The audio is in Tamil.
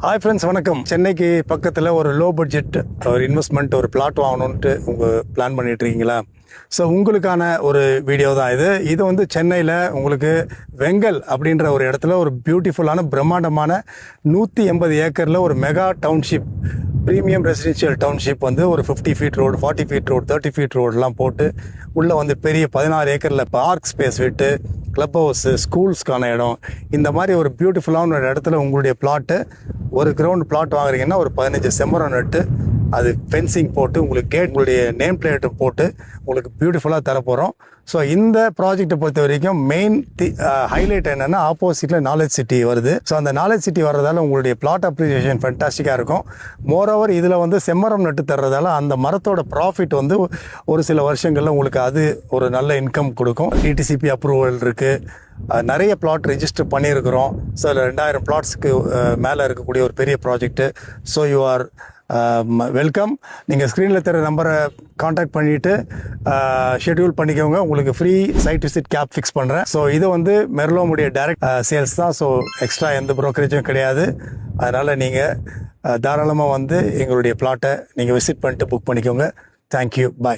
ஹாய் ஃப்ரெண்ட்ஸ், வணக்கம். சென்னைக்கு பக்கத்தில் ஒரு லோ பட்ஜெட் ஒரு இன்வெஸ்ட்மெண்ட் ஒரு பிளாட் வாங்கணுன்ட்டு உங்கள் பிளான் பண்ணிட்டு இருக்கீங்களா? ஸோ உங்களுக்கான ஒரு வீடியோ தான் இது வந்து சென்னையில் உங்களுக்கு வெங்கல் அப்படின்ற ஒரு இடத்துல ஒரு பியூட்டிஃபுல்லான பிரம்மாண்டமான 180 ஏக்கரில் ஒரு mega township, premium residential township வந்து ஒரு 50 feet road, 40 feet road, 30 feet ரோடெலாம் போட்டு உள்ளே வந்து பெரிய 16 ஏக்கரில் பார்க் ஸ்பேஸ் விட்டு கிளப் ஹவுஸு, ஸ்கூல்ஸ்க்கான இடம், இந்த மாதிரி ஒரு பியூட்டிஃபுல்லான ஒரு இடத்துல உங்களுடைய பிளாட்டு ஒரு கிரவுண்ட் பிளாட் வாங்குறீங்கன்னா ஒரு 15 செம்மரம் நட்டு அது ஃபென்சிங் போட்டு உங்களுக்கு கேட், உங்களுடைய நேம் பிளேட்டு போட்டு உங்களுக்கு பியூட்டிஃபுல்லாக தரப்போகிறோம். ஸோ இந்த ப்ராஜெக்டை பொறுத்த வரைக்கும் மெயின் ஹைலைட் என்னென்னா ஆப்போசிட்டில் நாலேஜ் சிட்டி வருது. ஸோ அந்த நாலேஜ் சிட்டி வர்றதால உங்களுடைய பிளாட் அப்ரிசியேஷன் ஃபென்டாஸ்டிக்காக இருக்கும். மோரோவர் இதில் வந்து செம்மரம் நட்டு தர்றதால அந்த மரத்தோட ப்ராஃபிட் வந்து ஒரு சில வருஷங்களில் உங்களுக்கு அது ஒரு நல்ல இன்கம் கொடுக்கும். டிடிசிபி அப்ரூவல் இருக்குது, நிறைய பிளாட் ரெஜிஸ்டர் பண்ணியிருக்கிறோம். ஸோ 2000 பிளாட்ஸ்க்கு மேலே இருக்கக்கூடிய ஒரு பெரிய project. So you are welcome. நீங்கள் ஸ்க்ரீனில் தர நம்பரை காண்டாக்ட் பண்ணிவிட்டு ஷெட்யூல் பண்ணிக்கோங்க. உங்களுக்கு free site visit cab fix பண்ணுறேன். ஸோ இது வந்து மெர்லோமுடைய டைரக்ட் சேல்ஸ் தான். ஸோ எக்ஸ்ட்ரா எந்த ப்ரோக்கரேஜும் கிடையாது. அதனால் நீங்கள் தாராளமாக வந்து எங்களுடைய பிளாட்டை நீங்கள் விசிட் பண்ணிட்டு புக் பண்ணிக்கோங்க. தேங்க்யூ, பாய்.